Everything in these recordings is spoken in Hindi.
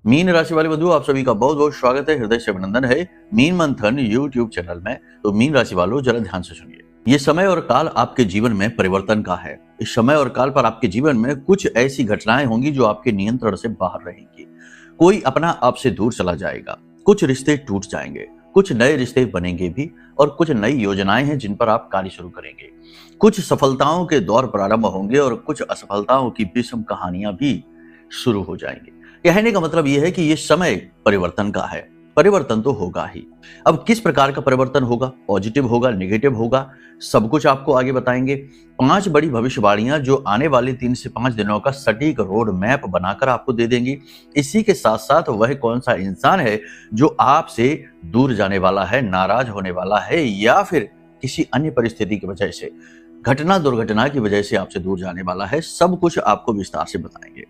मीन राशि वाले बंधु, आप सभी का बहुत बहुत स्वागत है, हृदय से अभिनंदन है मीन मंथन यूट्यूब चैनल में। तो मीन राशि वालों, जरा ध्यान से सुनिए। ये समय और काल आपके जीवन में परिवर्तन का है। इस समय और काल पर आपके जीवन में कुछ ऐसी घटनाएं होंगी जो आपके नियंत्रण से बाहर रहेंगी। कोई अपना आपसे दूर चला जाएगा, कुछ रिश्ते टूट जाएंगे, कुछ नए रिश्ते बनेंगे भी, और कुछ नई योजनाएं हैं जिन पर आप कार्य शुरू करेंगे। कुछ सफलताओं के दौर प्रारंभ होंगे और कुछ असफलताओं की विषम कहानियां भी शुरू हो जाएंगी। कहने का मतलब यह है कि यह समय परिवर्तन का है। परिवर्तन तो होगा ही। अब किस प्रकार का परिवर्तन होगा, पॉजिटिव होगा, नेगेटिव होगा, सब कुछ आपको आगे बताएंगे। 5 बड़ी भविष्यवाणियां जो आने वाले 3 से 5 दिनों का सटीक रोड मैप बनाकर आपको दे देंगी। इसी के साथ साथ वह कौन सा इंसान है जो आपसे दूर जाने वाला है, नाराज होने वाला है, या फिर किसी अन्य परिस्थिति की वजह से, घटना दुर्घटना की वजह से आपसे दूर जाने वाला है, सब कुछ आपको विस्तार से बताएंगे।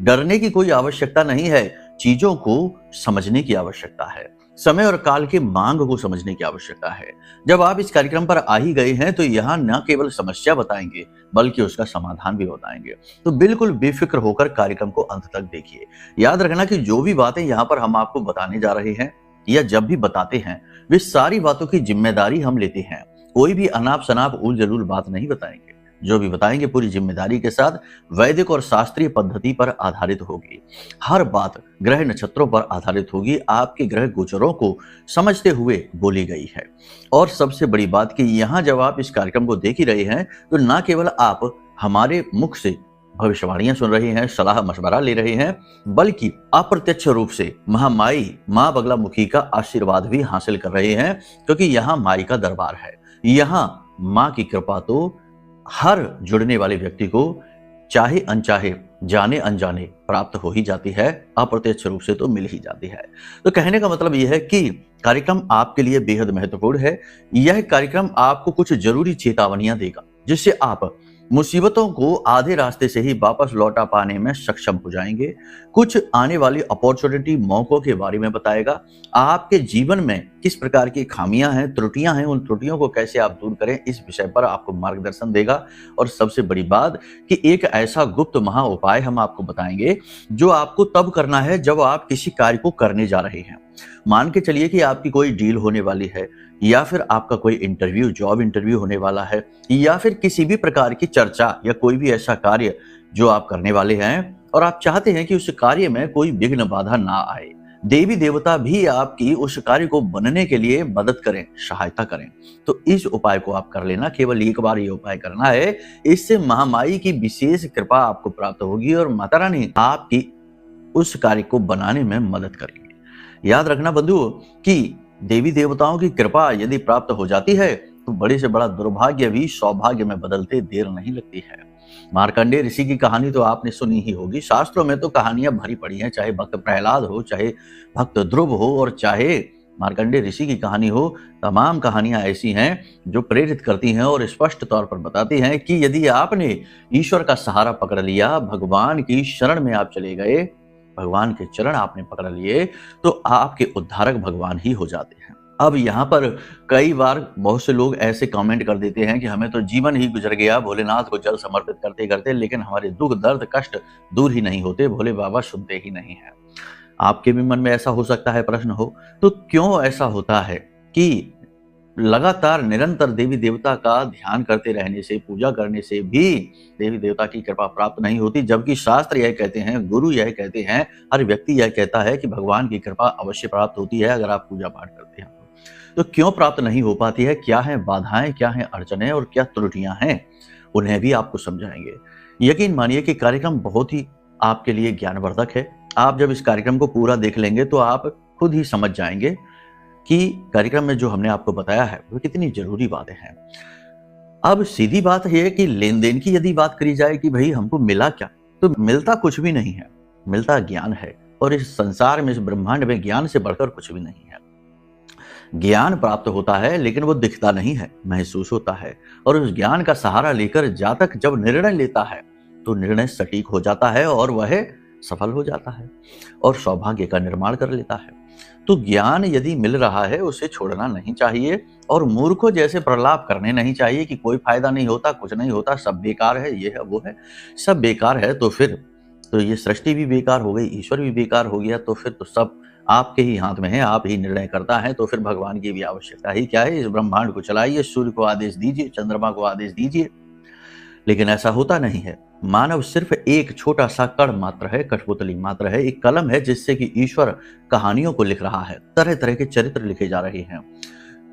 डरने की कोई आवश्यकता नहीं है, चीजों को समझने की आवश्यकता है। समय और काल के मांग को समझने की आवश्यकता है। जब आप इस कार्यक्रम पर आ ही गए हैं तो यहाँ न केवल समस्या बताएंगे बल्कि उसका समाधान भी बताएंगे। तो बिल्कुल बेफिक्र होकर कार्यक्रम को अंत तक देखिए। याद रखना कि जो भी बातें यहाँ पर हम आपको बताने जा रहे हैं या जब भी बताते हैं, वे सारी बातों की जिम्मेदारी हम लेते हैं। कोई भी अनाप शनाप उल जलूल बात नहीं बताएंगे। जो भी बताएंगे पूरी जिम्मेदारी के साथ वैदिक और शास्त्रीय पद्धति पर आधारित होगी। हर बात ग्रह नक्षत्रों पर आधारित होगी, आपके ग्रह गोचरों को समझते हुए बोली गई है। और सबसे बड़ी बात कि यहाँ जब आप इस कार्यक्रम को देख ही रहे हैं तो न केवल आप हमारे मुख से भविष्यवाणियां सुन रहे हैं, सलाह मशवरा ले रहे हैं, बल्कि अप्रत्यक्ष रूप से महामाई मां बगलामुखी का आशीर्वाद भी हासिल कर रहे हैं, क्योंकि यहाँ माई का दरबार है। यहाँ मां की कृपा तो हर जुड़ने वाले व्यक्ति को चाहे अनचाहे, जाने अनजाने प्राप्त हो ही जाती है, अप्रत्यक्ष रूप से तो मिल ही जाती है। तो कहने का मतलब यह है कि कार्यक्रम आपके लिए बेहद महत्वपूर्ण है। यह कार्यक्रम आपको कुछ जरूरी चेतावनियां देगा जिससे आप मुसीबतों को आधे रास्ते से ही वापस लौटा पाने में सक्षम हो जाएंगे। कुछ आने वाली अपॉर्चुनिटी, मौकों के बारे में बताएगा। आपके जीवन में किस प्रकार की खामियां हैं, त्रुटियां हैं, उन त्रुटियों को कैसे आप दूर करें, इस विषय पर आपको मार्गदर्शन देगा। और सबसे बड़ी बात कि एक ऐसा गुप्त महा उपाय हम आपको बताएंगे जो आपको तब करना है जब आप किसी कार्य को करने जा रहे हैं। मान के चलिए कि आपकी कोई डील होने वाली है, या फिर आपका कोई इंटरव्यू, जॉब इंटरव्यू होने वाला है, या फिर किसी भी प्रकार की चर्चा या कोई भी ऐसा कार्य जो आप करने वाले हैं और आप चाहते हैं कि उस कार्य में कोई विघ्न बाधा ना आए। देवी देवता भी आपकी उस कार्य को बनने के लिए मदद करें, सहायता करें। तो इस उपाय को आप कर लेना, केवल एक बार ये उपाय करना है। इससे महामाई की विशेष कृपा आपको प्राप्त होगी और माता रानी आपकी उस कार्य को बनाने में मदद करेंगे। याद रखना बंधु कि देवी देवताओं की कृपा यदि प्राप्त हो जाती है तो बड़े से बड़ा दुर्भाग्य भी सौभाग्य में बदलते देर नहीं लगती है। मार्कंडेय ऋषि की कहानी तो आपने सुनी ही होगी। शास्त्रों में तो कहानियां भरी पड़ी हैं, चाहे भक्त प्रहलाद हो, चाहे भक्त ध्रुव हो, और चाहे मार्कंडेय ऋषि की कहानी हो। तमाम कहानियां ऐसी हैं जो प्रेरित करती हैं और स्पष्ट तौर पर बताती हैं कि यदि आपने ईश्वर का सहारा पकड़ लिया, भगवान की शरण में आप चले गए, भगवान के चरण आपने पकड़ लिए, तो आपके उद्धारक भगवान ही हो जाते हैं। अब यहाँ पर कई बार बहुत से लोग ऐसे कमेंट कर देते हैं कि हमें तो जीवन ही गुजर गया भोलेनाथ को जल समर्पित करते करते, लेकिन हमारे दुख दर्द कष्ट दूर ही नहीं होते, भोले बाबा सुनते ही नहीं है। आपके भी मन में ऐसा हो सकता है प्रश्न हो, तो क्यों ऐसा होता है कि लगातार निरंतर देवी देवता का ध्यान करते रहने से, पूजा करने से भी देवी देवता की कृपा प्राप्त नहीं होती, जबकि शास्त्र यह कहते हैं, गुरु यह कहते हैं, हर व्यक्ति यह कहता है कि भगवान की कृपा अवश्य प्राप्त होती है अगर आप पूजा पाठ करते हैं। तो क्यों प्राप्त नहीं हो पाती है, क्या है बाधाएं, क्या है अड़चने और क्या त्रुटियां हैं, उन्हें भी आपको समझाएंगे। यकीन मानिए कि कार्यक्रम बहुत ही आपके लिए ज्ञानवर्धक है। आप जब इस कार्यक्रम को पूरा देख लेंगे तो आप खुद ही समझ जाएंगे कि कार्यक्रम में जो हमने आपको बताया है वो कितनी जरूरी बातें हैं। अब सीधी बात यह है कि लेन देन की यदि बात करी जाए कि भाई हमको मिला क्या, तो मिलता कुछ भी नहीं है, मिलता ज्ञान है। और इस संसार में, इस ब्रह्मांड में ज्ञान से बढ़कर कुछ भी नहीं है। ज्ञान प्राप्त होता है लेकिन वो दिखता नहीं है, महसूस होता है। और उस ज्ञान का सहारा लेकर जातक जब निर्णय लेता है तो निर्णय सटीक हो जाता है और वह सफल हो जाता है और सौभाग्य का निर्माण कर लेता है। तो ज्ञान यदि मिल रहा है उसे छोड़ना नहीं चाहिए और मूर्खों जैसे प्रलाप करने नहीं चाहिए कि कोई फायदा नहीं होता, कुछ नहीं होता, सब बेकार है, ये है वो है, सब बेकार है। तो फिर तो ये सृष्टि भी बेकार हो गई, ईश्वर भी बेकार हो गया, तो फिर तो सब आपके ही हाथ में है, आप ही निर्णय करता है, तो फिर भगवान की भी आवश्यकता ही क्या है। इस ब्रह्मांड को चलाइए, सूर्य को आदेश दीजिए, चंद्रमा को आदेश दीजिए, लेकिन ऐसा होता नहीं है। मानव सिर्फ एक छोटा सा कण मात्र है, कठपुतली मात्र है, एक कलम है जिससे कि ईश्वर कहानियों को लिख रहा है, तरह तरह के चरित्र लिखे जा रहे हैं।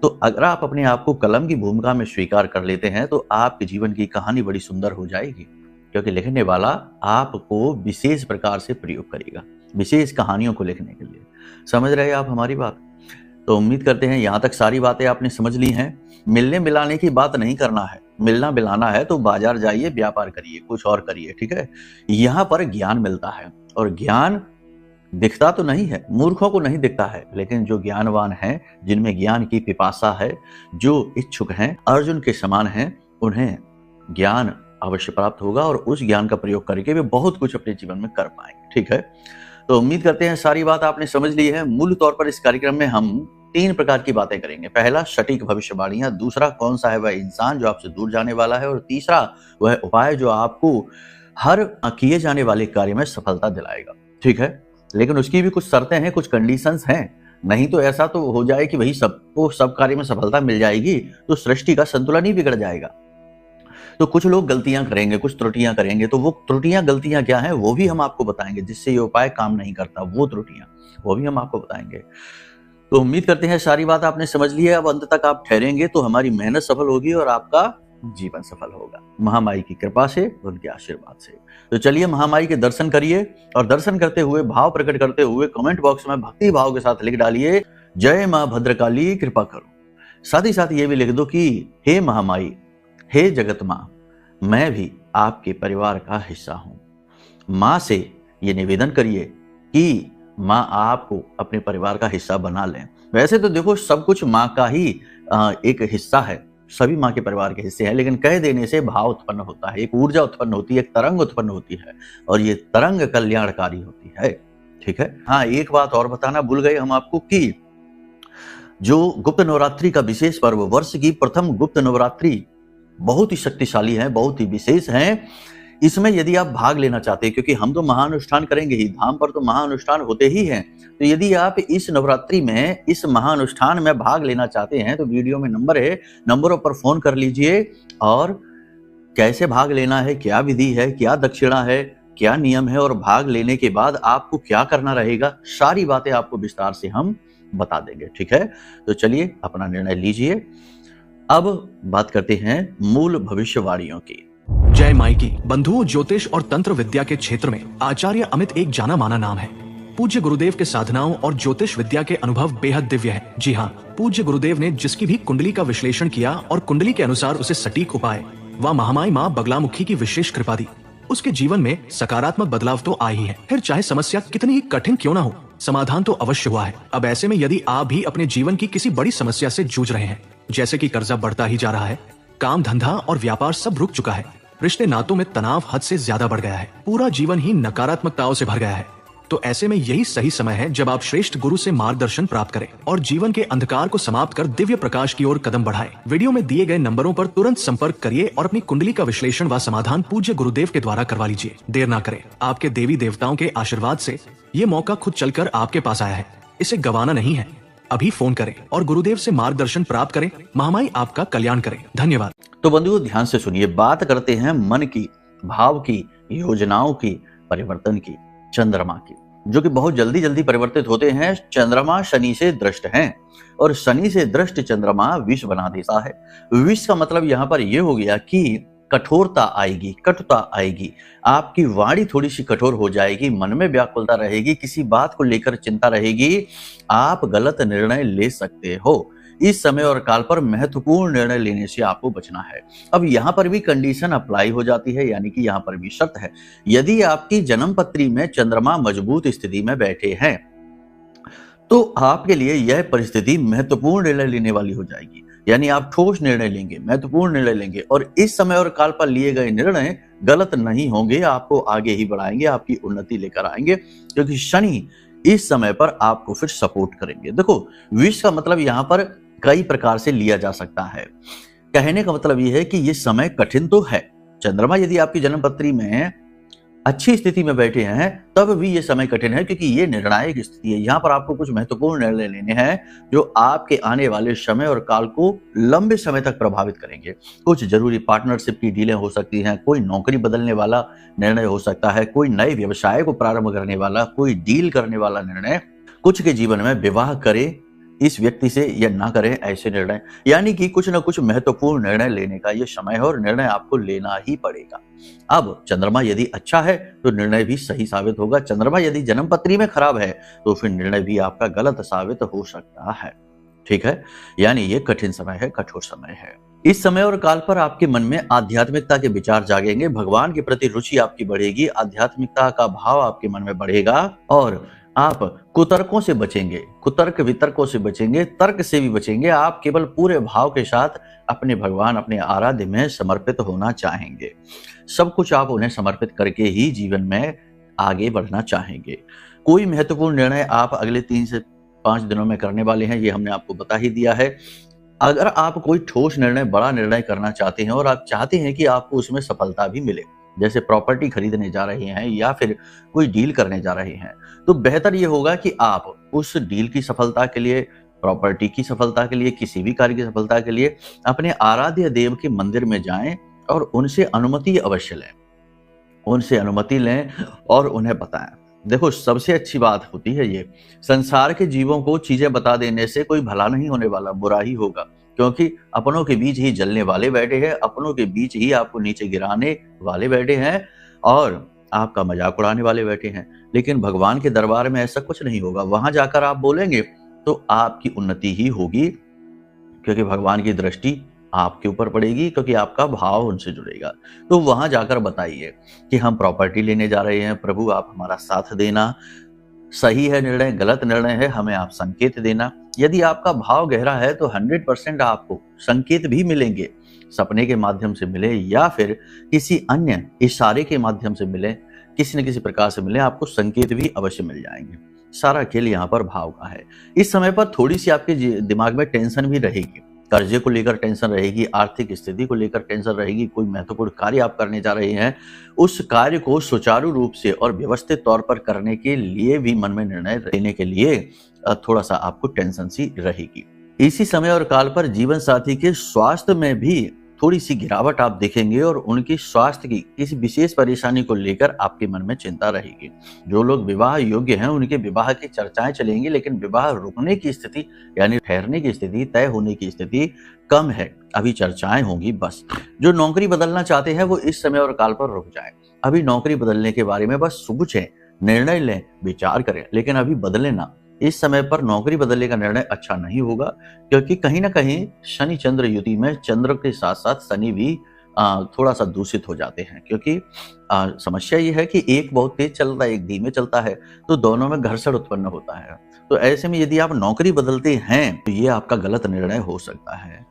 तो अगर आप अपने आप को कलम की भूमिका में स्वीकार कर लेते हैं तो आपके जीवन की कहानी बड़ी सुंदर हो जाएगी, क्योंकि लिखने वाला आपको विशेष प्रकार से प्रयोग करेगा, विशेष कहानियों को लिखने के लिए। समझ रहे हैं आप हमारी बात? तो उम्मीद करते हैं यहाँ तक सारी बातें आपने समझ ली हैं। मिलने मिलाने की बात नहीं करना है, मिलना मिलाना है तो बाजार जाइए, व्यापार करिए, कुछ और करिए, ठीक है। यहाँ पर ज्ञान मिलता है, और ज्ञान दिखता तो नहीं है, मूर्खों को नहीं दिखता है, लेकिन जो ज्ञानवान हैं, जिनमें ज्ञान की पिपासा है, जो इच्छुक हैं, अर्जुन के समान हैं, उन्हें ज्ञान अवश्य प्राप्त होगा और उस ज्ञान का प्रयोग करके वे बहुत कुछ अपने जीवन में कर पाएंगे, ठीक है। तो उम्मीद करते हैं सारी बात आपने समझ ली है। मूल तौर पर इस कार्यक्रम में हम 3 प्रकार की बातें करेंगे। पहला, सटीक भविष्यवाणियां, दूसरा, कौन सा है वह इंसान जो आपसे दूर जाने वाला है, और तीसरा, वह उपाय जो आपको हर किए जाने वाले कार्य में सफलता दिलाएगा, ठीक है। लेकिन उसकी भी कुछ शर्तें हैं, कुछ कंडीशंस हैं, नहीं तो ऐसा तो हो जाए कि वही सबको सब कार्य में सफलता मिल जाएगी तो सृष्टि का संतुलन ही बिगड़ जाएगा। तो कुछ लोग गलतियां करेंगे, कुछ त्रुटियां करेंगे, तो वो त्रुटियां गलतियां क्या है वो भी हम आपको बताएंगे, जिससे ये उपाय काम नहीं करता, वो त्रुटियां वो भी हम आपको बताएंगे। तो उम्मीद करते हैं सारी बात आपने समझ ली है। अब अंत तक आप ठहरेंगे तो हमारी मेहनत सफल होगी और आपका जीवन सफल होगा, महामाई की कृपा से, उनके आशीर्वाद से। तो चलिए महामाई के दर्शन करिए, और दर्शन करते हुए, भाव प्रकट करते हुए कमेंट बॉक्स में भक्ति भाव के साथ लिख डालिए, जय मां भद्रकाली कृपा करो। साथ ही साथ ये भी लिख दो कि हे महामाई, हे जगत मां, मैं भी आपके परिवार का हिस्सा हूं। मां से ये निवेदन करिए कि मां आपको अपने परिवार का हिस्सा बना लें। वैसे तो देखो सब कुछ मां का ही एक हिस्सा है, सभी मां के परिवार के हिस्से हैं, लेकिन कह देने से भाव उत्पन्न होता है, एक ऊर्जा उत्पन्न होती है, एक तरंग उत्पन्न होती है, और ये तरंग कल्याणकारी होती है, ठीक है। हाँ, एक बात और बताना भूल गए हम आपको कि जो गुप्त नवरात्रि का विशेष पर्व, वर्ष की प्रथम गुप्त नवरात्रि बहुत ही शक्तिशाली है, बहुत ही विशेष है। इसमें यदि आप भाग लेना चाहते हैं, क्योंकि हम तो महाअनुष्ठान करेंगे ही, धाम पर तो महाअनुष्ठान होते ही हैं, तो यदि आप इस नवरात्रि में इस महाअनुष्ठान में भाग लेना चाहते हैं तो वीडियो में नंबर है, नंबरों पर फोन कर लीजिए। और कैसे भाग लेना है, क्या विधि है, क्या दक्षिणा है, क्या नियम है, और भाग लेने के बाद आपको क्या करना रहेगा, सारी बातें आपको विस्तार से हम बता देंगे, ठीक है। तो चलिए अपना निर्णय लीजिए। अब बात करते हैं मूल भविष्यवाणियों की। जय माई की। बंधुओं, ज्योतिष और तंत्र विद्या के क्षेत्र में आचार्य अमित एक जाना माना नाम है। पूज्य गुरुदेव के साधनाओं और ज्योतिष विद्या के अनुभव बेहद दिव्य है। जी हाँ, पूज्य गुरुदेव ने जिसकी भी कुंडली का विश्लेषण किया और कुंडली के अनुसार उसे सटीक उपाय व महामाई माँ बगलामुखी की विशेष कृपा दी, उसके जीवन में सकारात्मक बदलाव तो आए ही है। फिर चाहे समस्या कितनी ही कठिन क्यों न हो, समाधान तो अवश्य हुआ है। अब ऐसे में यदि आप भी अपने जीवन की किसी बड़ी समस्या से जूझ रहे हैं, जैसे कि कर्जा बढ़ता ही जा रहा है, काम धंधा और व्यापार सब रुक चुका है, रिश्ते नातों में तनाव हद से ज्यादा बढ़ गया है, पूरा जीवन ही नकारात्मकताओं से भर गया है, तो ऐसे में यही सही समय है जब आप श्रेष्ठ गुरु से मार्गदर्शन प्राप्त करें और जीवन के अंधकार को समाप्त कर दिव्य प्रकाश की ओर कदम बढ़ाएं। वीडियो में दिए गए नंबरों पर तुरंत संपर्क करिए और अपनी कुंडली का विश्लेषण व समाधान पूज्य गुरुदेव के द्वारा करवा लीजिए। देर ना करें, आपके देवी देवताओं के आशीर्वाद से ये मौका खुद चलकर आपके पास आया है, इसे गंवाना नहीं है। अभी फोन करें और गुरुदेव से मार्गदर्शन प्राप्त करें। महामाई आपका कल्याण करें। धन्यवाद। तो बंधुओं, ध्यान से सुनिए, बात करते हैं मन की, भाव की, योजनाओं की, परिवर्तन की, चंद्रमा की, जो कि बहुत जल्दी जल्दी परिवर्तित होते हैं। चंद्रमा शनि से दृष्ट हैं और शनि से दृष्ट चंद्रमा विष बना देता है। विष का मतलब यहाँ पर यह हो गया कि कठोरता आएगी, कटुता आएगी, आपकी वाणी थोड़ी सी कठोर हो जाएगी, मन में व्याकुलता रहेगी, किसी बात को लेकर चिंता रहेगी, आप गलत निर्णय ले सकते हो। इस समय और काल पर महत्वपूर्ण निर्णय लेने से आपको बचना है। अब यहाँ पर भी कंडीशन अप्लाई हो जाती है, यानी कि यहाँ पर भी शर्त है, यदि आपकी जन्म पत्री में चंद्रमा मजबूत स्थिति में बैठे हैं तो आपके लिए यह परिस्थिति महत्वपूर्ण निर्णय लेने वाली हो जाएगी, यानी आप ठोस निर्णय लेंगे, महत्वपूर्ण निर्णय लेंगे, और इस समय और काल पर लिए गए निर्णय गलत नहीं होंगे, आपको आगे ही बढ़ाएंगे, आपकी उन्नति लेकर आएंगे, क्योंकि शनि इस समय पर आपको फिर सपोर्ट करेंगे। देखो, विष का मतलब यहाँ पर कई प्रकार से लिया जा सकता है। कहने का मतलब यह है कि यह समय कठिन तो है। चंद्रमा यदि आपकी जन्म पत्री में अच्छी स्थिति में बैठे हैं तब भी ये समय कठिन है, क्योंकि ये निर्णायक स्थिति है। यहाँ पर आपको कुछ महत्वपूर्ण निर्णय लेने हैं जो आपके आने वाले समय और काल को लंबे समय तक प्रभावित करेंगे। कुछ जरूरी पार्टनरशिप की डीलें हो सकती हैं, कोई नौकरी बदलने वाला निर्णय हो सकता है, कोई नए व्यवसाय को प्रारंभ करने वाला, कोई डील करने वाला निर्णय, कुछ के जीवन में विवाह करे इस व्यक्ति से या ना करें ऐसे निर्णय, यानी कि कुछ ना कुछ महत्वपूर्ण निर्णय लेने का ये समय है और निर्णय आपको लेना ही पड़ेगा। अब चंद्रमा यदि अच्छा है तो निर्णय भी सही साबित होगा, चंद्रमा यदि जन्म पत्री में खराब है तो फिर निर्णय भी आपका गलत साबित हो सकता है। ठीक है, यानी ये कठिन समय है, कठोर समय है। इस समय और काल पर आपके मन में आध्यात्मिकता के विचार जागेंगे, भगवान के प्रति रुचि आपकी बढ़ेगी, आध्यात्मिकता का भाव आपके मन में बढ़ेगा और आप कुतर्कों से बचेंगे, कुतर्क वितर्कों से बचेंगे, तर्क से भी बचेंगे। आप केवल पूरे भाव के साथ अपने भगवान, अपने आराध्य में समर्पित होना चाहेंगे। सब कुछ आप उन्हें समर्पित करके ही जीवन में आगे बढ़ना चाहेंगे। कोई महत्वपूर्ण निर्णय आप अगले 3 से 5 दिनों में करने वाले हैं, ये हमने आपको बता ही दिया है। अगर आप कोई ठोस निर्णय, बड़ा निर्णय करना चाहते हैं और आप चाहते हैं कि आपको उसमें सफलता भी मिले, जैसे प्रॉपर्टी खरीदने जा रहे हैं या फिर कोई डील करने जा रहे हैं, तो बेहतर ये होगा कि आप उस डील की सफलता के लिए, प्रॉपर्टी की सफलता के लिए, किसी भी कार्य की सफलता के लिए अपने आराध्य देव के मंदिर में जाएं और उनसे अनुमति अवश्य लें, उनसे अनुमति लें और उन्हें बताएं। देखो, सबसे अच्छी बात होती है ये, संसार के जीवों को चीजें बता देने से कोई भला नहीं होने वाला, बुरा ही होगा, क्योंकि अपनों के बीच ही जलने वाले बैठे हैं, अपनों के बीच ही आपको नीचे गिराने वाले बैठे हैं और आपका मजाक उड़ाने वाले बैठे हैं। लेकिन भगवान के दरबार में ऐसा कुछ नहीं होगा। वहां जाकर आप बोलेंगे तो आपकी उन्नति ही होगी, क्योंकि भगवान की दृष्टि आपके ऊपर पड़ेगी, क्योंकि आपका भाव उनसे जुड़ेगा। तो वहां जाकर बताइए कि हम प्रॉपर्टी लेने जा रहे हैं, प्रभु आप हमारा साथ देना, सही है निर्णय, गलत निर्णय है, हमें आप संकेत देना। यदि आपका भाव गहरा है तो 100% आपको संकेत भी मिलेंगे, सपने के माध्यम से मिले या फिर किसी अन्य इशारे के माध्यम से मिले, किसी न किसी प्रकार से मिले, आपको संकेत भी अवश्य मिल जाएंगे। सारा खेल यहाँ पर भाव का है। इस समय पर थोड़ी सी आपके दिमाग में टेंशन भी रहेगी, कर्जे को लेकर टेंशन रहेगी, आर्थिक स्थिति को लेकर टेंशन रहेगी। कोई महत्वपूर्ण कार्य आप करने जा रहे हैं, उस कार्य को सुचारू रूप से और व्यवस्थित तौर पर करने के लिए भी मन में निर्णय लेने के लिए थोड़ा सा आपको टेंशन सी रहेगी। इसी समय और काल पर जीवन साथी के स्वास्थ्य में भी थोड़ी सी गिरावट आप देखेंगे और उनकी स्वास्थ्य की किसी विशेष परेशानी को लेकर आपके मन में चिंता रहेगी। जो लोग विवाह योग्य हैं उनके विवाह की चर्चाएं चलेंगी, लेकिन विवाह रुकने की स्थिति यानी ठहरने की स्थिति, तय होने की स्थिति कम है, अभी चर्चाएं होंगी बस। जो नौकरी बदलना चाहते हैं वो इस समय और काल पर रुक जाए, अभी नौकरी बदलने के बारे में बस सोचें, निर्णय लें, विचार करें, लेकिन अभी बदले ना। इस समय पर नौकरी बदलने का निर्णय अच्छा नहीं होगा, क्योंकि कहीं ना कहीं शनि चंद्र युति में चंद्र के साथ साथ शनि भी थोड़ा सा दूषित हो जाते हैं, क्योंकि समस्या ये है कि एक बहुत तेज चलता है, एक धीमे चलता है, तो दोनों में घर्षण उत्पन्न होता है। तो ऐसे में यदि आप नौकरी बदलते हैं तो ये आपका गलत निर्णय हो सकता है।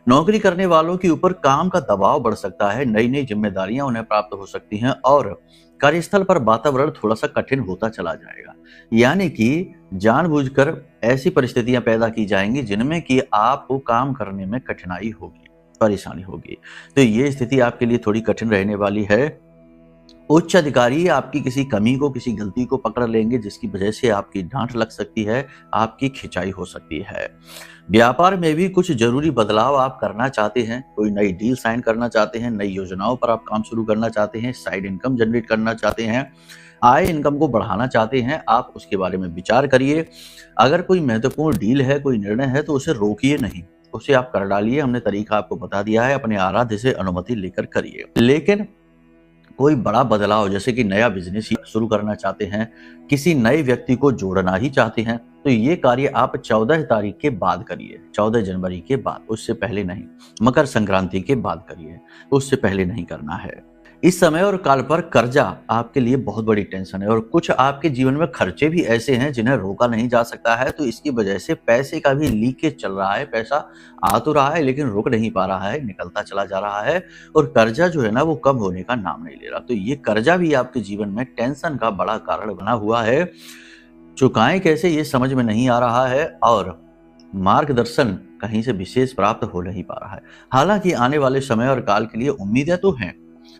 नौकरी करने वालों के ऊपर काम का दबाव बढ़ सकता है, नई नई जिम्मेदारियां उन्हें प्राप्त हो सकती हैं और कार्यस्थल पर वातावरण थोड़ा सा कठिन होता चला जाएगा। यानी कि जानबूझकर ऐसी परिस्थितियां पैदा की जाएंगी जिनमें कि आपको काम करने में कठिनाई होगी, परेशानी होगी। तो ये स्थिति आपके लिए थोड़ी कठिन रहने वाली है। उच्च अधिकारी आपकी किसी कमी को, किसी गलती को पकड़ लेंगे, जिसकी वजह से आपकी डांट लग सकती है, आपकी खिंचाई हो सकती है। व्यापार में भी कुछ जरूरी बदलाव आप करना चाहते हैं, कोई नई डील साइन करना चाहते हैं, नई योजनाओं पर आप काम शुरू करना चाहते हैं, साइड इनकम जनरेट करना चाहते हैं, आय इनकम को बढ़ाना चाहते हैं, आप उसके बारे में विचार करिए। अगर कोई महत्वपूर्ण डील है, कोई निर्णय है तो उसे रोकिए नहीं, उसे आप कर डालिए। हमने तरीका आपको बता दिया है, अपने आराध्य से अनुमति लेकर करिए। लेकिन कोई बड़ा बदलाव जैसे कि नया बिजनेस शुरू करना चाहते हैं, किसी नए व्यक्ति को जोड़ना ही चाहते हैं, तो ये कार्य आप 14 तारीख के बाद करिए, 14 जनवरी के बाद, उससे पहले नहीं। मकर संक्रांति के बाद करिए, उससे पहले नहीं करना है। इस समय और काल पर कर्जा आपके लिए बहुत बड़ी टेंशन है और कुछ आपके जीवन में खर्चे भी ऐसे हैं जिन्हें रोका नहीं जा सकता है, तो इसकी वजह से पैसे का भी लीकेज चल रहा है। पैसा आ तो रहा है लेकिन रुक नहीं पा रहा है, निकलता चला जा रहा है और कर्जा जो है ना वो कम होने का नाम नहीं ले रहा। तो ये कर्जा भी आपके जीवन में टेंशन का बड़ा कारण बना हुआ है। चुकाएं कैसे ये समझ में नहीं आ रहा है और मार्गदर्शन कहीं से विशेष प्राप्त हो नहीं पा रहा है। हालांकि आने वाले समय और काल के लिए उम्मीदें तो हैं,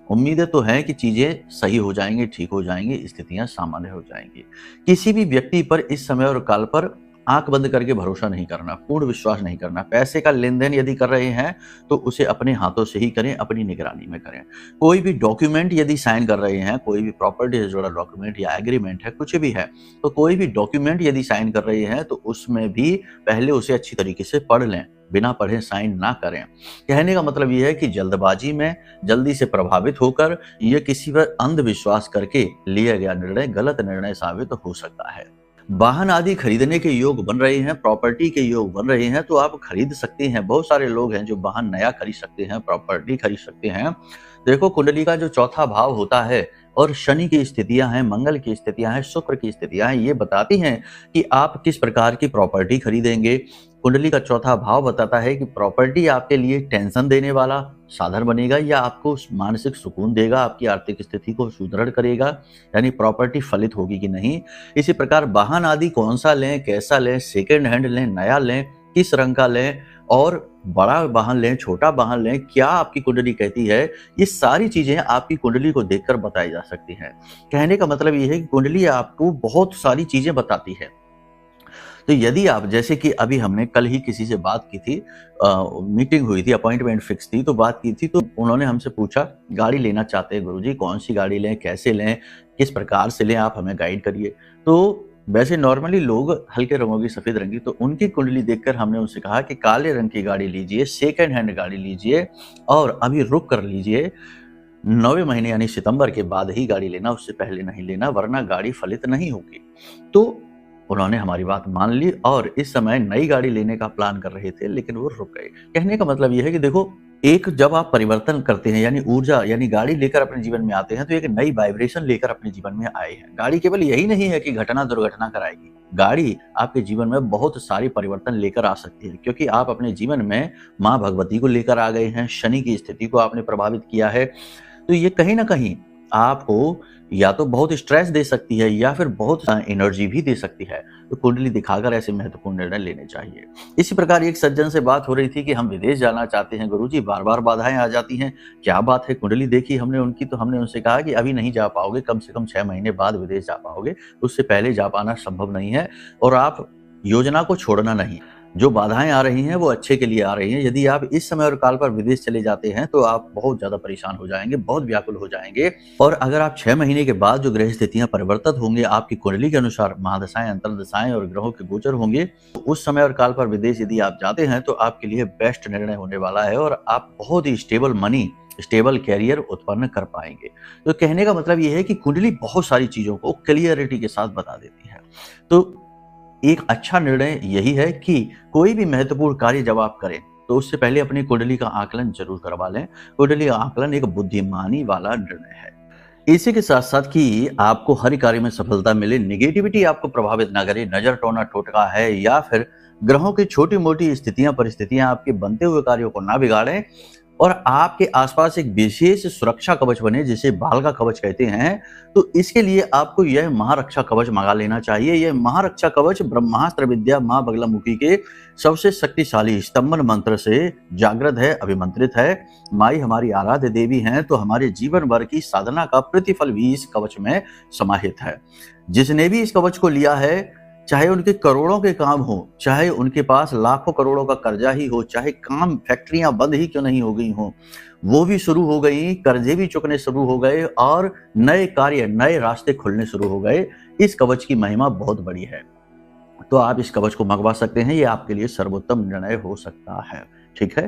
उम्मीदें तो हैं कि चीजें सही हो जाएंगी, ठीक हो जाएंगी, स्थितियां सामान्य हो जाएंगी। किसी भी व्यक्ति पर इस समय और काल पर आंख बंद करके भरोसा नहीं करना, पूर्ण विश्वास नहीं करना। पैसे का लेन देन यदि कर रहे हैं तो उसे अपने हाथों से ही करें, अपनी निगरानी में करें। कोई भी डॉक्यूमेंट यदि साइन कर रहे हैं, कोई भी प्रॉपर्टी से जुड़ा डॉक्यूमेंट या एग्रीमेंट है, कुछ भी है, तो कोई भी डॉक्यूमेंट यदि साइन कर रहे हैं तो उसमें भी पहले उसे अच्छी तरीके से पढ़ लें, बिना पढ़े साइन ना करें। कहने का मतलब यह है कि जल्दबाजी में, जल्दी से प्रभावित होकर या किसी पर अंधविश्वास करके लिया गया निर्णय गलत निर्णय साबित हो सकता है। वाहन आदि खरीदने के योग बन रहे हैं, प्रॉपर्टी के योग बन रहे हैं, तो आप खरीद सकते हैं। बहुत सारे लोग हैं जो वाहन नया खरीद सकते हैं, प्रॉपर्टी खरीद सकते हैं। देखो, कुंडली का जो चौथा भाव होता है और शनि की स्थितियां हैं, मंगल की स्थितियां हैं, शुक्र की स्थितियां हैं, ये बताती हैं कि आप किस प्रकार की प्रॉपर्टी खरीदेंगे। कुंडली का चौथा भाव बताता है कि प्रॉपर्टी आपके लिए टेंशन देने वाला साधन बनेगा या आपको मानसिक सुकून देगा, आपकी आर्थिक स्थिति को सुदृढ़ करेगा, यानी प्रॉपर्टी फलित होगी कि नहीं। इसी प्रकार वाहन आदि कौन सा लें, कैसा लें, सेकेंड हैंड लें, नया लें, किस रंग का लें, और बड़ा वाहन लें, छोटा वाहन लें, क्या आपकी कुंडली कहती है, ये सारी चीजें आपकी कुंडली को देखकर बताई जा सकती हैं। कहने का मतलब ये है कि कुंडली आपको बहुत सारी चीजें बताती है। तो यदि आप, जैसे कि अभी हमने कल ही किसी से बात की थी, मीटिंग हुई थी, अपॉइंटमेंट फिक्स थी, तो बात की थी, तो उन्होंने हमसे पूछा गाड़ी लेना चाहते हैं गुरुजी, कौन सी गाड़ी लें, कैसे लें, किस प्रकार से लें, आप हमें गाइड करिए। तो वैसे नॉर्मली लोग हल्के रंगों की, सफेद रंग की, तो उनकी कुंडली देखकर हमने उनसे कहा कि काले रंग की गाड़ी लीजिए, सेकेंड हैंड गाड़ी लीजिए और अभी रुक कर लीजिए। 9वें महीने यानी सितंबर के बाद ही गाड़ी लेना, उससे पहले नहीं लेना, वरना गाड़ी फलित नहीं होगी। तो उन्होंने हमारी बात मान ली और इस समय नई गाड़ी लेने का प्लान कर रहे थे, लेकिन वो रुक गए। कहने का मतलब यह है कि देखो, एक जब आप परिवर्तन करते हैं, यानी ऊर्जा, यानी गाड़ी लेकर अपने जीवन में आते हैं, तो एक नई वाइब्रेशन लेकर अपने जीवन में आए हैं। गाड़ी केवल यही नहीं है कि घटना दुर्घटना कराएगी, गाड़ी आपके जीवन में बहुत सारी परिवर्तन लेकर आ सकती है, क्योंकि आप अपने जीवन में माँ भगवती को लेकर आ गए हैं, शनि की स्थिति को आपने प्रभावित किया है। तो ये कहीं ना कहीं आपको या तो बहुत स्ट्रेस दे सकती है या फिर बहुत एनर्जी भी दे सकती है। तो कुंडली दिखाकर ऐसे महत्वपूर्ण निर्णय लेने चाहिए। इसी प्रकार एक सज्जन से बात हो रही थी कि हम विदेश जाना चाहते हैं गुरुजी, बार बार बाधाएं आ जाती हैं, क्या बात है। कुंडली देखी हमने उनकी, तो हमने उनसे कहा कि अभी नहीं जा पाओगे, कम से कम 6 महीने बाद विदेश जा पाओगे, उससे पहले जा पाना संभव नहीं है। और आप योजना को छोड़ना नहीं, जो बाधाएं आ रही हैं वो अच्छे के लिए आ रही हैं। यदि आप इस समय और काल पर विदेश चले जाते हैं तो आप बहुत ज्यादा परेशान हो जाएंगे, बहुत व्याकुल हो जाएंगे। और अगर आप 6 महीने के बाद जो ग्रह स्थितियां परिवर्तित होंगे, आपकी कुंडली के अनुसार महादशाएं, अंतर्दशाएं और ग्रहों के गोचर होंगे, तो उस समय और काल पर विदेश यदि आप जाते हैं तो आपके लिए बेस्ट निर्णय होने वाला है और आप बहुत ही स्टेबल मनी, स्टेबल कैरियर उत्पन्न कर पाएंगे। तो कहने का मतलब यह है कि कुंडली बहुत सारी चीजों को क्लियरिटी के साथ बता देती है। तो एक अच्छा निर्णय यही है कि कोई भी महत्वपूर्ण कार्य जब आप करें तो उससे पहले अपनी कुंडली का आकलन जरूर करवा लें। कुंडली का आकलन एक बुद्धिमानी वाला निर्णय है। इसी के साथ साथ कि आपको हर कार्य में सफलता मिले, निगेटिविटी आपको प्रभावित ना करे, नजर टोना टोटका है या फिर ग्रहों की छोटी मोटी स्थितियां परिस्थितियां आपके बनते हुए कार्यों को ना बिगाड़ें और आपके आसपास एक विशेष सुरक्षा कवच बने, जिसे बाल का कवच कहते हैं। तो इसके लिए आपको यह महारक्षा कवच मंगा लेना चाहिए। यह महारक्षा कवच ब्रह्मास्त्र विद्या मां बगलामुखी के सबसे शक्तिशाली स्तंभन मंत्र से जागृत है, अभिमंत्रित है। माई हमारी आराध्य देवी हैं, तो हमारे जीवन भर की साधना का प्रतिफल भी इस कवच में समाहित है। जिसने भी इस कवच को लिया है, चाहे उनके करोड़ों के काम हो, चाहे उनके पास लाखों करोड़ों का कर्जा ही हो, चाहे काम फैक्ट्रियां बंद ही क्यों नहीं हो गई हो, वो भी शुरू हो गई, कर्जे भी चुकने शुरू हो गए और नए कार्य, नए रास्ते खुलने शुरू हो गए। इस कवच की महिमा बहुत बड़ी है, तो आप इस कवच को मंगवा सकते हैं। ये आपके लिए सर्वोत्तम निर्णय हो सकता है। ठीक है,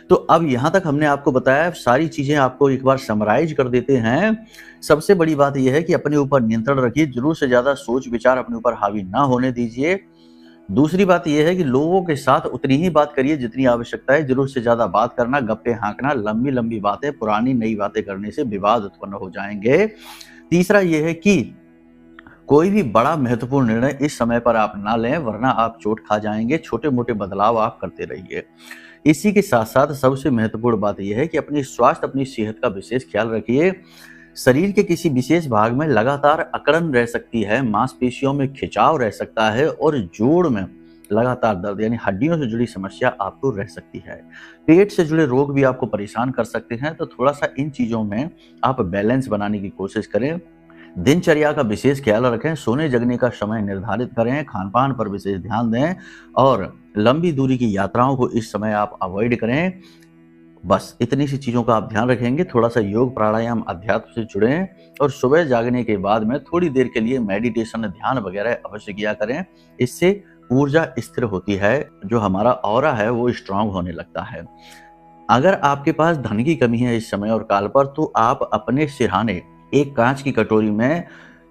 तो अब यहां तक हमने आपको बताया, सारी चीजें आपको एक बार समराइज कर देते हैं। सबसे बड़ी बात यह है कि अपने ऊपर नियंत्रण रखिए, जरूर से ज्यादा सोच विचार अपने ऊपर हावी ना होने दीजिए। दूसरी बात यह है कि लोगों के साथ उतनी ही बात करिए जितनी आवश्यकता है। जरूर से ज्यादा बात करना, गप्पे हाँकना, लंबी लंबी बातें, पुरानी नई बातें करने से विवाद उत्पन्न हो जाएंगे। तीसरा यह है कि कोई भी बड़ा महत्वपूर्ण निर्णय इस समय पर आप ना लें, वरना आप चोट खा जाएंगे। छोटे मोटे बदलाव आप करते रहिए। इसी के साथ साथ सबसे महत्वपूर्ण बात यह है कि अपनी स्वास्थ्य, अपनी सेहत का विशेष ख्याल रखिए। शरीर के किसी विशेष भाग में लगातार अकड़न रह सकती है, मांसपेशियों में खिंचाव रह सकता है और जोड़ में लगातार दर्द यानी हड्डियों से जुड़ी समस्या आपको रह सकती है। पेट से जुड़े रोग भी आपको परेशान कर सकते हैं, तो थोड़ा सा इन चीज़ों में आप बैलेंस बनाने की कोशिश करें। दिनचर्या का विशेष ख्याल रखें, सोने जगने का समय निर्धारित करें, खान-पान पर विशेष ध्यान दें और लंबी दूरी की यात्राओं को इस समय आप अवॉइड करें। बस इतनी सी चीज़ों का आप ध्यान रखेंगे, थोड़ा-सा योग, प्राणायाम, अध्यात्म से जुड़ें और सुबह जागने के बाद में थोड़ी देर के लिए मेडिटेशन, ध्यान वगैरह अवश्य किया करें। इससे ऊर्जा स्थिर होती है, जो हमारा ऑरा है वो स्ट्रांग होने लगता है। अगर आपके पास धन की कमी है इस समय और काल पर, तो आप अपने सिरहाने एक कांच की कटोरी में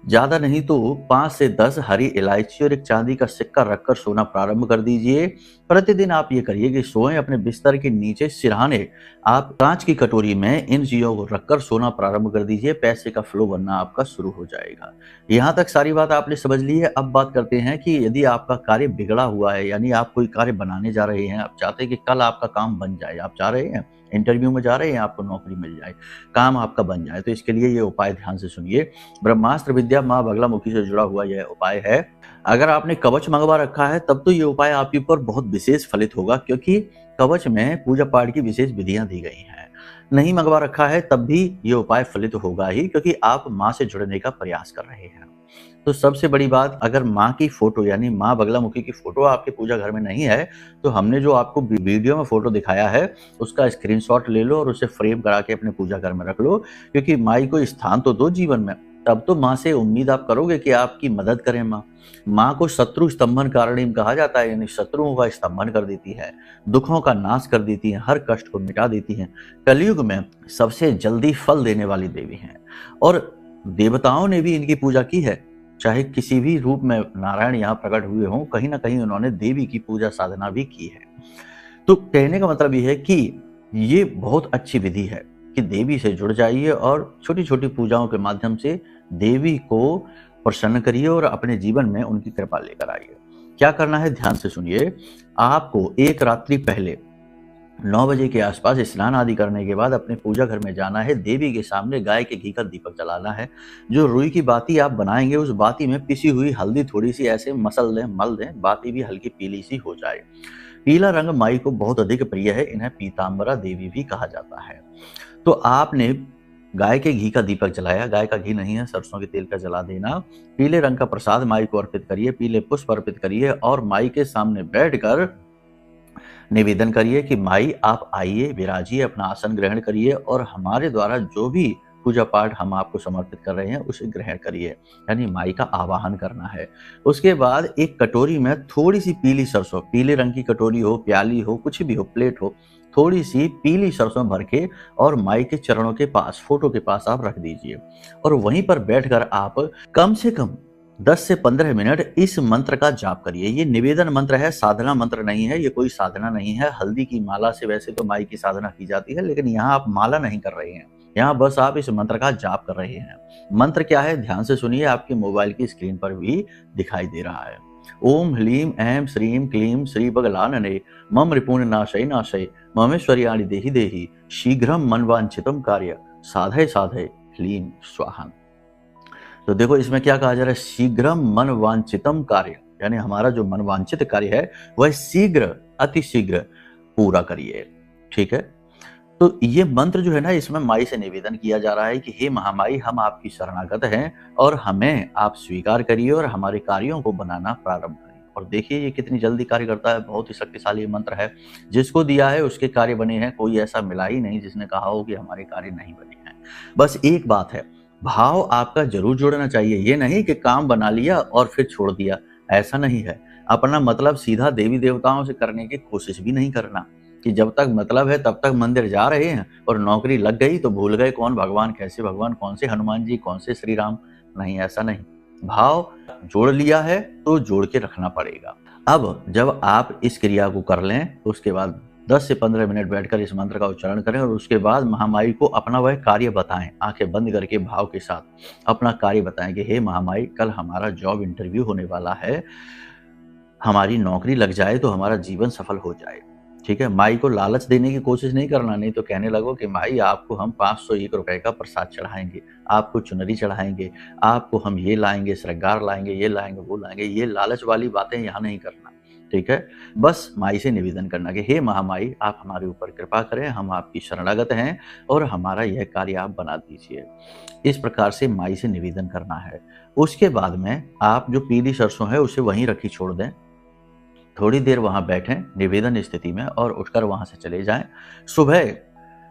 ज़्यादा नहीं तो 5 से 10 हरी इलायची और एक चांदी का सिक्का रखकर सोना प्रारंभ कर दीजिए। प्रतिदिन आप ये करिए कि सोएं अपने बिस्तर के नीचे सिरहाने आप कांच की कटोरी में इन चीज़ों को रखकर सोना प्रारंभ कर दीजिए। पैसे का फ्लो बनना आपका शुरू हो जाएगा। यहाँ तक सारी बात आपने समझ ली है। अब बात करते हैं कि यदि आपका कार्य बिगड़ा हुआ है, यानी आप कोई कार्य बनाने जा रहे हैं, आप चाहते हैं कि कल आपका काम बन जाए, आप चाह रहे हैं इंटरव्यू में जा रहे हैं, आपको नौकरी मिल जाए, काम आपका बन जाए, तो इसके लिए ये उपाय ध्यान से सुनिए। ब्रह्मास्त्र विद्या माँ बगलामुखी से जुड़ा हुआ यह उपाय है। अगर आपने कवच मंगवा रखा है तब तो ये उपाय आपके ऊपर बहुत विशेष फलित होगा, क्योंकि कवच में पूजा पाठ की विशेष विधियां दी गई हैं। नहीं मंगवा रखा है तब भी ये उपाय फलित होगा ही, क्योंकि आप माँ से जुड़ने का प्रयास कर रहे हैं। तो सबसे बड़ी बात, अगर माँ की फोटो यानी माँ बगलामुखी की फोटो आपके पूजा घर में नहीं है, तो हमने जो आपको वीडियो में फोटो दिखाया है उसका स्क्रीनशॉट ले लो और उसे फ्रेम करा के अपने पूजा घर में रख लो, क्योंकि माई को स्थान तो दो जीवन में, तब तो माँ से उम्मीद आप करोगे कि आपकी मदद करें। माँ को शत्रु स्तंभन कारणीम कहा जाता है, यानी शत्रुओं का स्तंभन कर देती है, दुखों का नाश कर देती है, हर कष्ट को मिटा देती है। कलयुग में सबसे जल्दी फल देने वाली देवी हैं और देवताओं ने भी इनकी पूजा की है। चाहे किसी भी रूप में नारायण यहाँ प्रकट हुए हों, कहीं ना कहीं उन्होंने देवी की पूजा साधना भी की है। तो कहने का मतलब ये है कि ये बहुत अच्छी विधि है कि देवी से जुड़ जाइए और छोटी छोटी पूजाओं के माध्यम से देवी को प्रसन्न करिए और अपने जीवन में उनकी कृपा लेकर आइए। क्या करना है ध्यान से सुनिए। आपको एक रात्रि पहले 9 बजे के आसपास स्नान आदि करने के बाद अपने पूजा घर में जाना है। देवी के सामने गाय के घी का दीपक जलाना है। जो रुई की बाती आप बनाएंगे उस बाती में पिसी हुई हल्दी थोड़ी सी ऐसे मसल दें, मल दें, बाती भी हल्की पीली सी हो जाए। पीला रंग माई को बहुत अधिक प्रिय है, इन्हें पीताम्बरा देवी भी कहा जाता है। तो आपने गाय के घी का दीपक जलाया, गाय का घी नहीं है सरसों के तेल का जला देना। पीले रंग का प्रसाद माई को अर्पित करिए, पीले पुष्प अर्पित करिए और माई के सामने बैठकर निवेदन करिए कि माई आप आइए, विराजिए, अपना आसन ग्रहण करिए और हमारे द्वारा जो भी पूजा पाठ हम आपको समर्पित कर रहे हैं उसे ग्रहण करिए, यानी माई का आवाहन करना है। उसके बाद एक कटोरी में थोड़ी सी पीली सरसों, पीले रंग की कटोरी हो, प्याली हो, कुछ भी हो, प्लेट हो, थोड़ी सी पीली सरसों भर के और माई के चरणों के पास, फोटो के पास आप रख दीजिए और वहीं पर बैठकर आप कम से कम 10 से 15 मिनट इस मंत्र का जाप करिए। ये निवेदन मंत्र है, साधना मंत्र नहीं है, ये कोई साधना नहीं है। हल्दी की माला से वैसे तो माई की साधना की जाती है, लेकिन यहाँ आप माला नहीं कर रहे हैं, यहाँ बस आप इस मंत्र का जाप कर रहे हैं। मंत्र क्या है ध्यान से सुनिए, आपके मोबाइल की स्क्रीन पर भी दिखाई दे रहा है। ओम ह्लीम ऐं श्रीम क्लीम श्री बगलानने मम रिपुण नाशय नाशय ममेश्वर्याणि देहि देहि शीघ्रम मनवांछितम कार्य साधय साधय ह्लीम स्वाहा। तो देखो इसमें क्या कहा जा रहा है, शीघ्रम मनवांछितम कार्य, यानी हमारा जो मनवांछित कार्य है वह शीघ्र, अति शीघ्र पूरा करिए। ठीक है, तो ये मंत्र जो है ना, इसमें माई से निवेदन किया जा रहा है कि हे महामाई, हम आपकी शरणागत हैं और हमें आप स्वीकार करिए और हमारे कार्यों को बनाना प्रारंभ करिए। और देखिए ये कितनी जल्दी कार्य करता है, बहुत ही शक्तिशाली मंत्र है। जिसको दिया है उसके कार्य बने हैं, कोई ऐसा मिला ही नहीं जिसने कहा हो कि हमारे कार्य नहीं बने हैं। बस एक बात है, भाव आपका जरूर जुड़ना चाहिए। ये नहीं कि काम बना लिया और फिर छोड़ दिया, ऐसा नहीं है। अपना मतलब सीधा देवी देवताओं से करने की कोशिश भी नहीं करना कि जब तक मतलब है तब तक मंदिर जा रहे हैं और नौकरी लग गई तो भूल गए कौन भगवान, कैसे भगवान, कौन से हनुमान जी, कौन से श्री राम। नहीं, ऐसा नहीं। भाव जोड़ लिया है तो जोड़ के रखना पड़ेगा। अब जब आप इस क्रिया को कर लें तो उसके बाद 10 से 15 मिनट बैठकर इस मंत्र का उच्चारण करें और उसके बाद महामाई को अपना वह कार्य बताएं। आंखें बंद करके भाव के साथ अपना कार्य बताएं कि हे महामाई, कल हमारा जॉब इंटरव्यू होने वाला है, हमारी नौकरी लग जाए तो हमारा जीवन सफल हो जाए। ठीक है, माई को लालच देने की कोशिश नहीं करना, नहीं तो कहने लगो कि माई आपको हम 501 रुपए का प्रसाद चढ़ाएंगे, आपको चुनरी चढ़ाएंगे, आपको हम ये लाएंगे, श्रृंगार लाएंगे, ये लाएंगे, वो लाएंगे। ये लालच वाली बातें यहाँ नहीं करना। ठीक है। बस माई से निवेदन करना कि हे महामाई, आप हमारे ऊपर कृपा करें, हम आपकी शरणागत हैं और हमारा यह कार्य आप बना दीजिए। इस प्रकार से माई से निवेदन करना है। उसके बाद में आप जो पीली सरसों है उसे वहीं रखी छोड़ दें। थोड़ी देर वहां बैठें निवेदन स्थिति में और उठकर वहां से चले जाएं। सुबह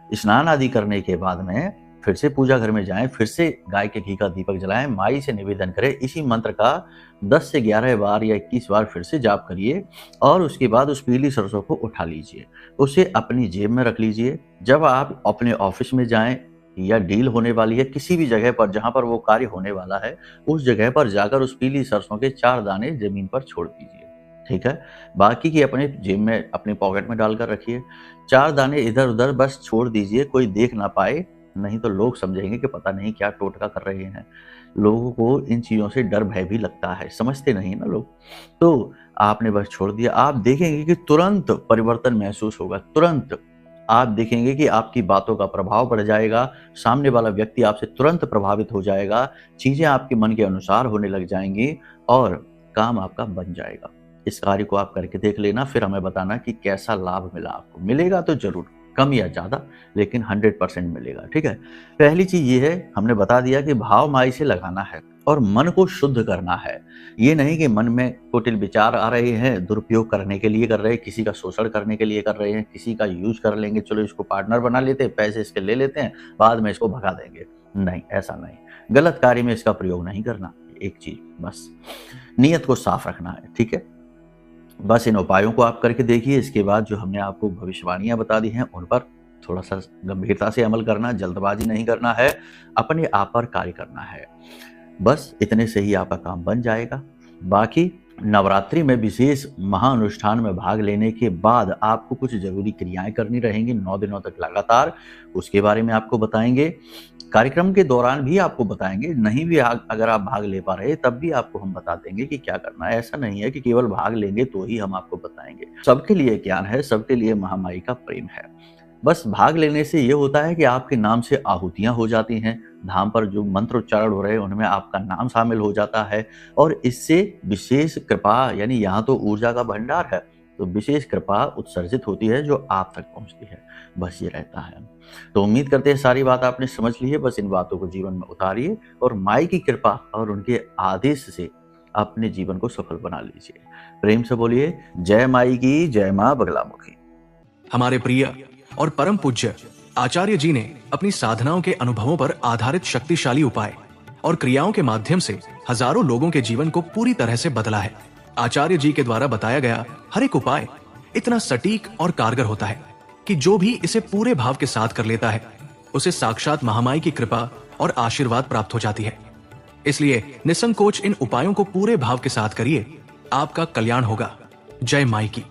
स्नान आदि करने के बाद में फिर से पूजा घर में जाएं, फिर से गाय के घी का दीपक जलाएं, माई से निवेदन करें। इसी मंत्र का 10 से 11 बार या 21 बार फिर से जाप करिए और उसके बाद उस पीली सरसों को उठा लीजिए, उसे अपनी जेब में रख लीजिए। जब आप अपने ऑफिस में जाएं या डील होने वाली है, किसी भी जगह पर जहां पर वो कार्य होने वाला है, उस जगह पर जाकर उस पीली सरसों के 4 दाने जमीन पर छोड़ दीजिए, ठीक है। बाकी की अपने जेब में, अपने पॉकेट में डालकर रखिए। 4 दाने इधर उधर बस छोड़ दीजिए, कोई देख ना पाए, नहीं तो लोग समझेंगे कि पता नहीं क्या टोटका कर रहे हैं। लोगों को इन चीज़ों से डर भय भी लगता है, समझते नहीं ना लोग। तो आपने बस छोड़ दिया। आप देखेंगे कि तुरंत परिवर्तन महसूस होगा। तुरंत आप देखेंगे कि आपकी बातों का प्रभाव बढ़ जाएगा, सामने वाला व्यक्ति आपसे तुरंत प्रभावित हो जाएगा, चीज़ें आपके मन के अनुसार होने लग जाएंगी और काम आपका बन जाएगा। इस कार्य को आप करके देख लेना, फिर हमें बताना कि कैसा लाभ मिला आपको। मिलेगा तो जरूर, कम या ज़्यादा, लेकिन 100% मिलेगा, ठीक है। पहली चीज़ ये है, हमने बता दिया कि भाव माई से लगाना है और मन को शुद्ध करना है। ये नहीं कि मन में कुटिल विचार आ रहे हैं, दुरुपयोग करने के लिए कर रहे हैं, किसी का शोषण करने के लिए कर रहे हैं, किसी का यूज कर लेंगे, चलो इसको पार्टनर बना लेते हैं, पैसे इसके ले लेते हैं, बाद में इसको भगा देंगे। नहीं, ऐसा नहीं, गलत कार्य में इसका प्रयोग नहीं करना। एक चीज बस नियत को साफ रखना है, ठीक है। बस इन उपायों को आप करके देखिए। इसके बाद जो हमने आपको भविष्यवाणियां बता दी हैं उन पर थोड़ा सा गंभीरता से अमल करना, जल्दबाजी नहीं करना है, अपने आप पर कार्य करना है। बस इतने से ही आपका काम बन जाएगा। बाकी नवरात्रि में विशेष महाअनुष्ठान में भाग लेने के बाद आपको कुछ जरूरी क्रियाएं करनी रहेंगी 9 दिनों तक लगातार, उसके बारे में आपको बताएंगे। कार्यक्रम के दौरान भी आपको बताएंगे, नहीं भी अगर आप भाग ले पा रहे तब भी आपको हम बता देंगे कि क्या करना है। ऐसा नहीं है कि केवल भाग लेंगे तो ही हम आपको बताएंगे। सबके लिए ज्ञान है, सबके लिए महामाई का प्रेम है। बस भाग लेने से ये होता है कि आपके नाम से आहुतियां हो जाती हैं, धाम पर जो मंत्र उच्चारण हो रहे हैं उनमें आपका नाम शामिल हो जाता है और इससे विशेष कृपा, यानी यहाँ तो ऊर्जा का भंडार है, तो विशेष कृपा उत्सर्जित होती है जो आप तक पहुंचती है। बस ये रहता है। तो उम्मीद करते हैं सारी बात आपने समझ ली है। बस इन बातों को जीवन में उतारिए और माई की कृपा और उनके आदेश से अपने जीवन को सफल बना लीजिए। प्रेम से बोलिए जय माई की, जय मां बगलामुखी। हमारे प्रिय और परम पूज्य आचार्य जी ने अपनी साधनाओं के अनुभवों पर आधारित शक्तिशाली उपाय और क्रियाओं के माध्यम से हजारों लोगों के जीवन को पूरी तरह से बदला है। आचार्य जी के द्वारा बताया गया हर एक उपाय इतना सटीक और कारगर होता है कि जो भी इसे पूरे भाव के साथ कर लेता है उसे साक्षात महामाई की कृपा और आशीर्वाद प्राप्त हो जाती है। इसलिए निसंकोच इन उपायों को पूरे भाव के साथ करिए, आपका कल्याण होगा। जय माई की।